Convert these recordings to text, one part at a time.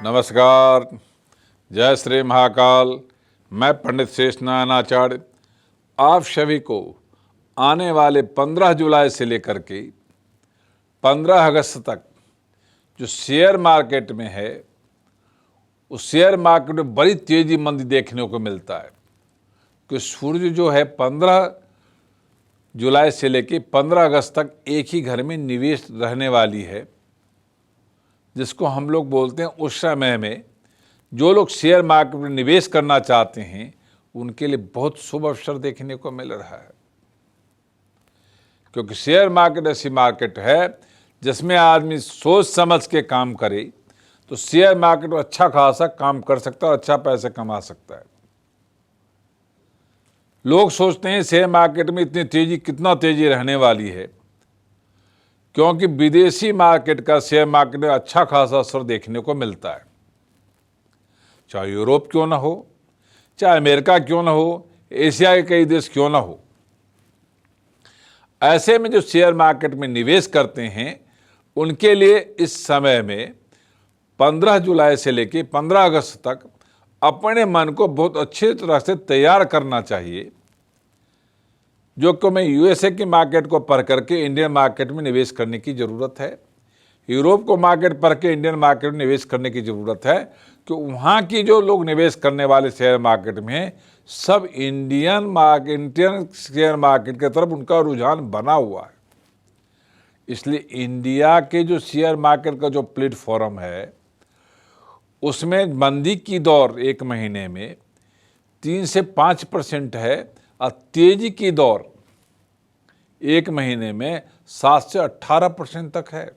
नमस्कार, जय श्री महाकाल। मैं पंडित शेषनारायण आचार्य आप सभी को आने वाले 15 जुलाई से लेकर के 15 अगस्त तक जो शेयर मार्केट में है, उस शेयर मार्केट में बड़ी तेजी मंदी देखने को मिलता है कि सूर्य जो है 15 जुलाई से लेकर 15 अगस्त तक एक ही घर में निवेश रहने वाली है, जिसको हम लोग बोलते हैं। उस समय में जो लोग शेयर मार्केट में निवेश करना चाहते हैं उनके लिए बहुत शुभ अवसर देखने को मिल रहा है, क्योंकि शेयर मार्केट ऐसी मार्केट है जिसमें आदमी सोच समझ के काम करे तो शेयर मार्केट में अच्छा खासा काम कर सकता है और अच्छा पैसे कमा सकता है। लोग सोचते हैं शेयर मार्केट में इतनी तेजी, कितना तेजी रहने वाली है, क्योंकि विदेशी मार्केट का शेयर मार्केट में अच्छा खासा असर देखने को मिलता है। चाहे यूरोप क्यों ना हो, चाहे अमेरिका क्यों ना हो, एशिया के कई देश क्यों ना हो, ऐसे में जो शेयर मार्केट में निवेश करते हैं उनके लिए इस समय में 15 जुलाई से लेकर 15 अगस्त तक अपने मन को बहुत अच्छी तरह से तैयार करना चाहिए, जो कि मैं यूएसए की मार्केट को पढ़ करके इंडियन मार्केट में निवेश करने की ज़रूरत है, यूरोप को मार्केट पढ़ के इंडियन मार्केट में निवेश करने की ज़रूरत है, कि वहाँ की जो लोग निवेश करने वाले शेयर मार्केट में हैं, सब इंडियन शेयर मार्केट की तरफ उनका रुझान बना हुआ है। इसलिए इंडिया के जो शेयर मार्केट का जो प्लेटफॉर्म है उसमें मंदी की दौर एक महीने में 3 से 5% है और तेजी की दौर एक महीने में 7 से 18% तक है।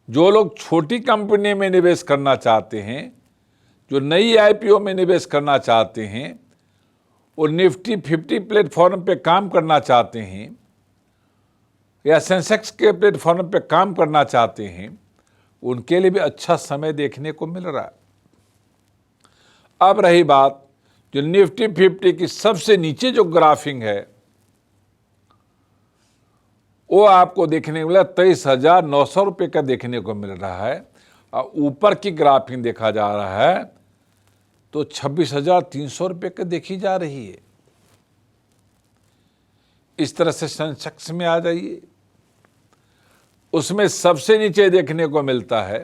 जो लोग छोटी कंपनी में निवेश करना चाहते हैं, जो नई आईपीओ में निवेश करना चाहते हैं, वो निफ्टी 50 प्लेटफॉर्म पे काम करना चाहते हैं या सेंसेक्स के प्लेटफॉर्म पे काम करना चाहते हैं, उनके लिए भी अच्छा समय देखने को मिल रहा है। अब रही बात जो निफ्टी 50 की सबसे नीचे जो ग्राफिंग है, वो आपको देखने को मिला 23,900 रुपये का देखने को मिल रहा है, और ऊपर की ग्राफिंग देखा जा रहा है तो 26,300 रुपये का देखी जा रही है। इस तरह से सेंसेक्स में आ जाइए, उसमें सबसे नीचे देखने को मिलता है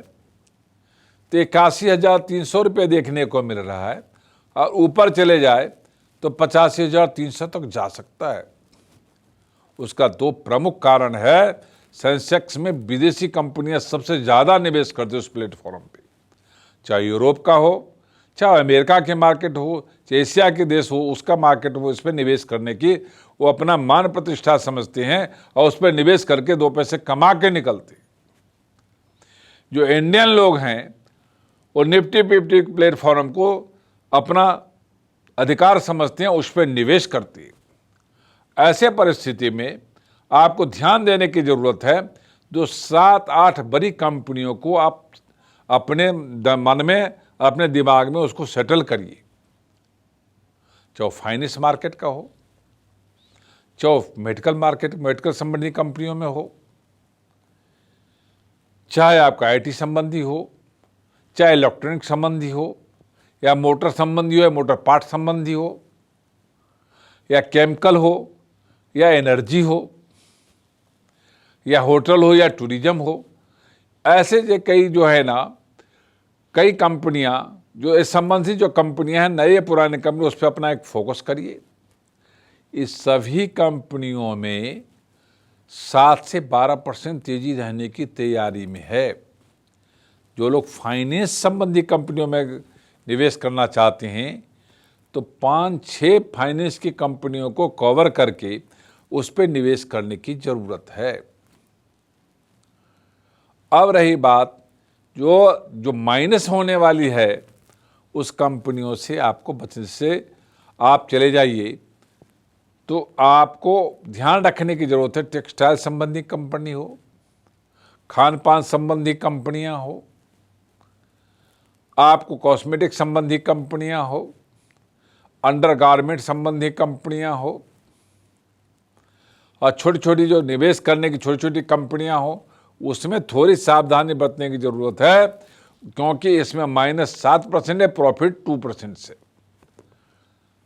तो 81,300 रुपये देखने को मिल रहा है, और ऊपर चले जाए तो 85,300 तक जा सकता है। उसका 2 प्रमुख कारण है। सेंसेक्स में विदेशी कंपनियां सबसे ज़्यादा निवेश करती है उस प्लेटफॉर्म पे, चाहे यूरोप का हो, चाहे अमेरिका के मार्केट हो, चाहे एशिया के देश हो, उसका मार्केट हो, इस पर निवेश करने की वो अपना मान प्रतिष्ठा समझते हैं और उस पर निवेश करके 2 पैसे कमा के निकलते हैं। जो इंडियन लोग हैं वो निफ्टी 50 प्लेटफॉर्म को अपना अधिकार समझते हैं, उस पर निवेश करते हैं। ऐसे परिस्थिति में आपको ध्यान देने की ज़रूरत है। जो 7-8 बड़ी कंपनियों को आप अपने मन में, अपने दिमाग में उसको सेटल करिए, चाहे फाइनेंस मार्केट का हो, चाहे मेडिकल संबंधी कंपनियों में हो, चाहे आपका आईटी संबंधी हो, चाहे इलेक्ट्रॉनिक संबंधी हो, या मोटर संबंधी हो, या मोटर पार्ट संबंधी हो, या केमिकल हो, या एनर्जी हो, या होटल हो, या टूरिज्म हो। ऐसे जो कई जो है ना, कई कंपनियां जो इस संबंधी जो कंपनियां हैं, नए पुराने कंपनी, उस पर अपना एक फोकस करिए। इस सभी कंपनियों में 7 से 12% तेजी रहने की तैयारी में है। जो लोग फाइनेंस संबंधी कंपनियों में निवेश करना चाहते हैं तो 5-6 फाइनेंस की कंपनियों को कवर करके उस पर निवेश करने की ज़रूरत है। अब रही बात जो माइनस होने वाली है, उस कंपनियों से आपको बचने से आप चले जाइए। तो आपको ध्यान रखने की ज़रूरत है, टेक्सटाइल संबंधी कंपनी हो, खान पान संबंधी कंपनियां हो, आपको कॉस्मेटिक संबंधी कंपनियां हो, अंडरगारमेंट संबंधी कंपनियां हो, और छोटी छोटी जो निवेश करने की छोटी छोटी कंपनियां हो, उसमें थोड़ी सावधानी बरतने की जरूरत है, क्योंकि इसमें -7% है प्रॉफिट 2% से,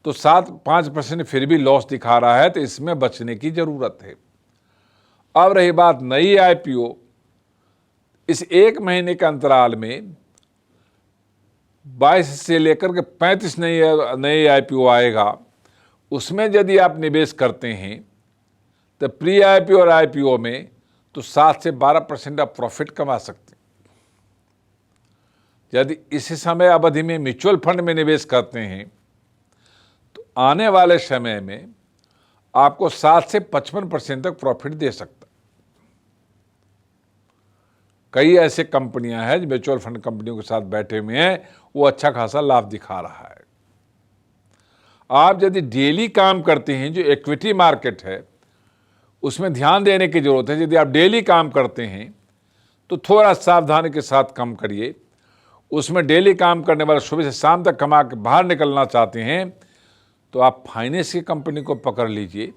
तो 5% फिर भी लॉस दिखा रहा है, तो इसमें बचने की जरूरत है। अब रही बात नई आईपीओ, इस 1 महीने के अंतराल में 22 से लेकर के 35 नई आईपीओ आएगा। उसमें यदि आप निवेश करते हैं तो प्री आईपीओ और आईपीओ में तो 7 से 12% आप प्रॉफिट कमा सकते हैं। यदि इसी समय अवधि में म्यूचुअल फंड में निवेश करते हैं तो आने वाले समय में आपको 7 से 55% तक प्रॉफिट दे सकता है। कई ऐसे कंपनियां हैं जो म्यूचुअल फंड कंपनियों के साथ बैठे हुए हैं, वो अच्छा खासा लाभ दिखा रहा है। आप यदि डेली काम करते हैं, जो इक्विटी मार्केट है उसमें ध्यान देने की जरूरत है। यदि आप डेली काम करते हैं तो थोड़ा सावधानी के साथ काम करिए। उसमें डेली काम करने वाले सुबह से शाम तक कमा के बाहर निकलना चाहते हैं तो आप फाइनेंस की कंपनी को पकड़ लीजिए,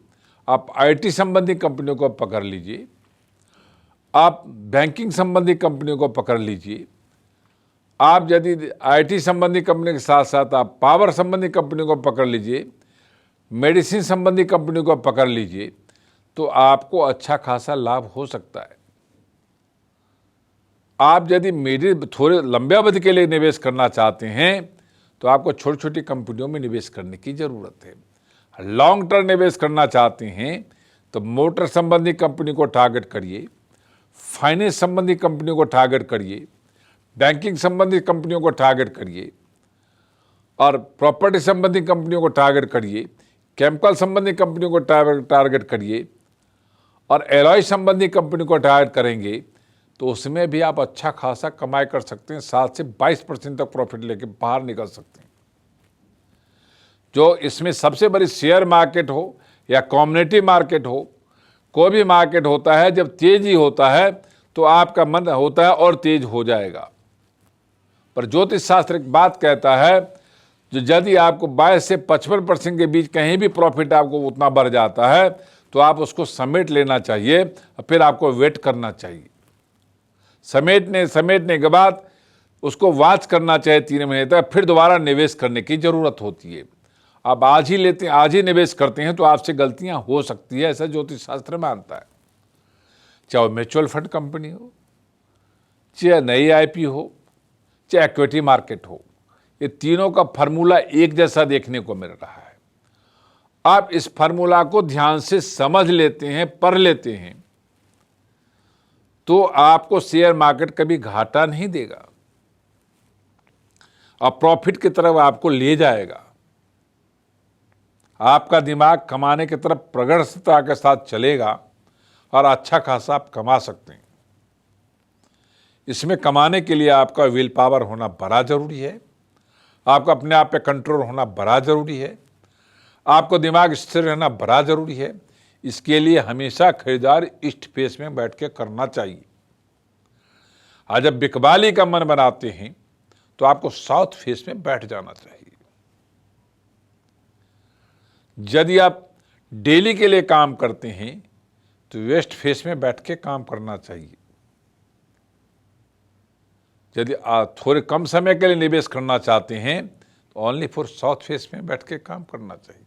आप आईटी संबंधी कंपनियों को पकड़ लीजिए, आप बैंकिंग संबंधी कंपनियों को पकड़ लीजिए। आप यदि आईटी संबंधी कंपनी के साथ साथ आप पावर संबंधी कंपनियों को पकड़ लीजिए, मेडिसिन संबंधी कंपनियों को पकड़ लीजिए, तो आपको अच्छा खासा लाभ हो सकता है। आप यदि थोड़े लंबे अवधि के लिए निवेश करना चाहते हैं तो आपको छोटी छोटी कंपनियों में निवेश करने की जरूरत है। लॉन्ग टर्म निवेश करना चाहते हैं तो मोटर संबंधी कंपनी को टारगेट करिए, फाइनेंस संबंधी कंपनियों को टारगेट करिए, बैंकिंग संबंधी कंपनियों को टारगेट करिए और प्रॉपर्टी संबंधी कंपनियों को टारगेट करिए, केमिकल संबंधी कंपनियों को टारगेट करिए और एलॉय संबंधी कंपनी को टारगेट करेंगे तो उसमें भी आप अच्छा खासा कमाई कर सकते हैं। 7 से 22% तक प्रॉफिट लेके बाहर निकल सकते हैं। जो इसमें सबसे बड़ी शेयर मार्केट हो या कम्युनिटी मार्केट हो, कोई भी मार्केट होता है, जब तेजी होता है तो आपका मन होता है और तेज हो जाएगा। पर ज्योतिष शास्त्र एक बात कहता है, जो यदि आपको 22 से 55% के बीच कहीं भी प्रॉफिट आपको उतना बढ़ जाता है तो आप उसको समेट लेना चाहिए और फिर आपको वेट करना चाहिए। समेटने के बाद उसको वॉच करना चाहिए 3 महीने तक, फिर दोबारा निवेश करने की जरूरत होती है। आप आज ही लेते हैं, आज ही निवेश करते हैं तो आपसे गलतियां हो सकती है, ऐसा ज्योतिष शास्त्र मानता है। चाहे म्यूचुअल फंड कंपनी हो, चाहे नई आईपी हो, चाहे इक्विटी मार्केट हो, ये तीनों का फार्मूला एक जैसा देखने को मिल रहा है। आप इस फार्मूला को ध्यान से समझ लेते हैं, पढ़ लेते हैं, तो आपको शेयर मार्केट कभी घाटा नहीं देगा और प्रॉफिट की तरफ आपको ले जाएगा। आपका दिमाग कमाने की तरफ प्रगढ़ता के साथ चलेगा और अच्छा खासा आप कमा सकते हैं। इसमें कमाने के लिए आपका विल पावर होना बड़ा जरूरी है, आपको अपने आप पे कंट्रोल होना बड़ा जरूरी है, आपको दिमाग स्थिर रहना बड़ा जरूरी है। इसके लिए हमेशा खरीदार ईस्ट फेस में बैठ के करना चाहिए। आज जब बिकवाली का मन बनाते हैं तो आपको साउथ फेस में बैठ जाना चाहिए। यदि आप डेली के लिए काम करते हैं तो वेस्ट फेस में बैठ के काम करना चाहिए। यदि आप थोड़े कम समय के लिए निवेश करना चाहते हैं तो ओनली फॉर साउथ फेस में बैठ के काम करना चाहिए।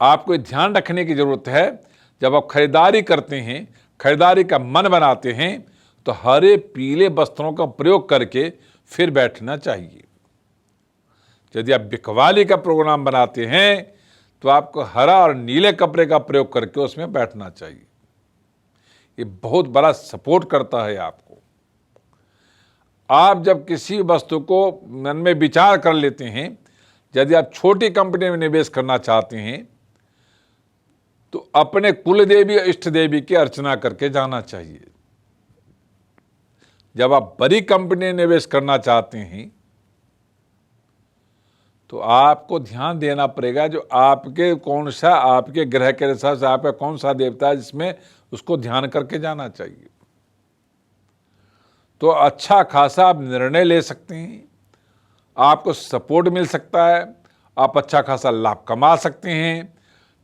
आपको ध्यान रखने की जरूरत है, जब आप खरीदारी करते हैं, खरीदारी का मन बनाते हैं तो हरे पीले वस्त्रों का प्रयोग करके फिर बैठना चाहिए। यदि आप बिकवाली का प्रोग्राम बनाते हैं तो आपको हरा और नीले कपड़े का प्रयोग करके उसमें बैठना चाहिए। ये बहुत बड़ा सपोर्ट करता है आपको। आप जब किसी वस्तु को मन में विचार कर लेते हैं, यदि आप छोटी कंपनी में निवेश करना चाहते हैं तो अपने कुल देवी इष्ट देवी की अर्चना करके जाना चाहिए। जब आप बड़ी कंपनी में निवेश करना चाहते हैं तो आपको ध्यान देना पड़ेगा जो आपके ग्रह के हिसाब से आपका कौन सा देवता है, जिसमें उसको ध्यान करके जाना चाहिए। तो अच्छा खासा आप निर्णय ले सकते हैं, आपको सपोर्ट मिल सकता है, आप अच्छा खासा लाभ कमा सकते हैं।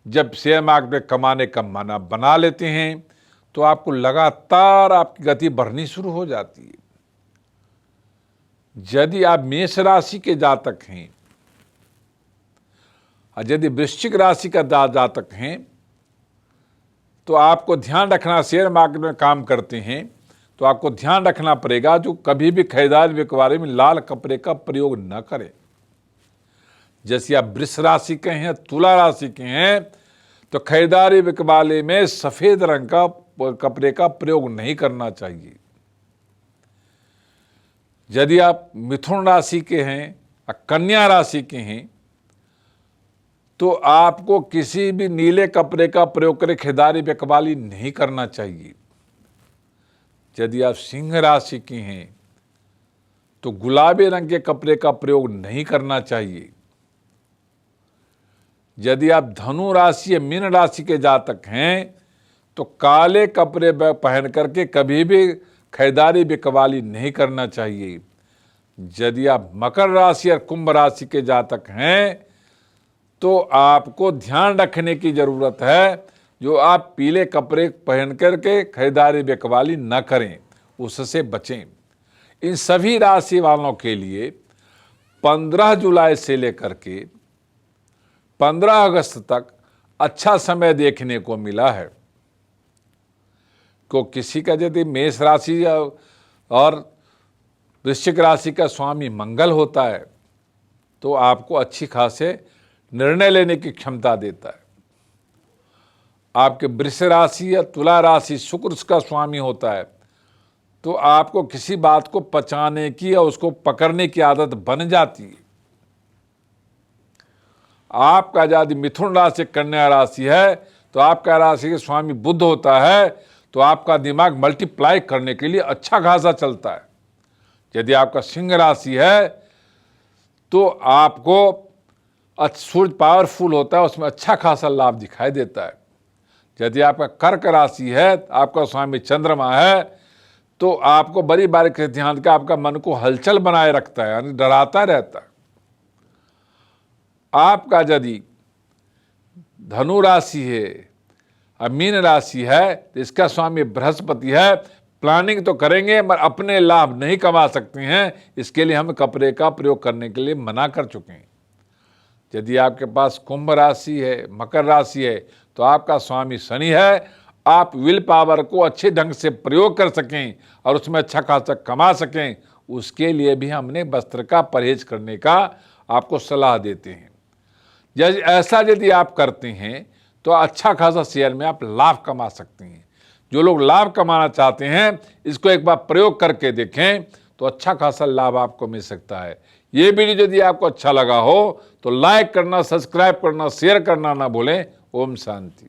जब शेयर मार्केट में कमाने का मन आप बना लेते हैं तो आपको लगातार आपकी गति बढ़नी शुरू हो जाती है। यदि आप मेष राशि के जातक हैं और यदि वृश्चिक राशि का जातक हैं तो आपको ध्यान रखना, शेयर मार्केट में काम करते हैं तो आपको ध्यान रखना पड़ेगा जो कभी भी खरीदारी बिकवारी में लाल कपड़े का प्रयोग न करें। जैसे आप वृष राशि के हैं, तुला राशि के हैं तो खरीदारी बिकवाली में सफेद रंग का कपड़े का प्रयोग नहीं करना चाहिए। यदि आप मिथुन राशि के हैं या कन्या राशि के हैं तो आपको किसी भी नीले कपड़े का प्रयोग करके खरीदारी बिकवाली नहीं करना चाहिए। यदि आप सिंह राशि के हैं तो गुलाबी रंग के कपड़े का प्रयोग नहीं करना चाहिए। यदि आप धनु राशि या मीन राशि के जातक हैं तो काले कपड़े पहन करके कभी भी खरीदारी बिकवाली नहीं करना चाहिए। यदि आप मकर राशि और कुंभ राशि के जातक हैं तो आपको ध्यान रखने की जरूरत है जो आप पीले कपड़े पहन करके खरीदारी बिकवाली न करें, उससे बचें। इन सभी राशि वालों के लिए 15 जुलाई से लेकर के 15 अगस्त तक अच्छा समय देखने को मिला है। को किसी का यदि मेष राशि और वृश्चिक राशि का स्वामी मंगल होता है तो आपको अच्छी खासे निर्णय लेने की क्षमता देता है। आपके वृष राशि या तुला राशि शुक्र का स्वामी होता है तो आपको किसी बात को पचाने की या उसको पकड़ने की आदत बन जाती है। आपका यदि मिथुन राशि कन्या राशि है तो आपका राशि के स्वामी बुध होता है तो आपका दिमाग मल्टीप्लाई करने के लिए अच्छा खासा चलता है। यदि आपका सिंह राशि है तो आपको सूर्य पावरफुल होता है, उसमें अच्छा खासा लाभ दिखाई देता है। यदि आपका कर्क राशि है, आपका स्वामी चंद्रमा है तो आपको बड़ी बारीकी से ध्यान का आपका मन को हलचल बनाए रखता है, यानी डराता रहता है। आपका यदि धनु राशि है और मीन राशि है तो इसका स्वामी बृहस्पति है। प्लानिंग तो करेंगे मगर अपने लाभ नहीं कमा सकते हैं, इसके लिए हम कपड़े का प्रयोग करने के लिए मना कर चुके हैं। यदि आपके पास कुंभ राशि है, मकर राशि है तो आपका स्वामी शनि है। आप विल पावर को अच्छे ढंग से प्रयोग कर सकें और उसमें अच्छा खासा कमा सकें, उसके लिए भी हमने वस्त्र का परहेज करने का आपको सलाह देते हैं। ऐसा यदि आप करते हैं तो अच्छा खासा शेयर में आप लाभ कमा सकते हैं। जो लोग लाभ कमाना चाहते हैं इसको एक बार प्रयोग करके देखें तो अच्छा खासा लाभ आपको मिल सकता है। ये वीडियो यदि आपको अच्छा लगा हो तो लाइक करना, सब्सक्राइब करना, शेयर करना ना भूलें। ओम शांति।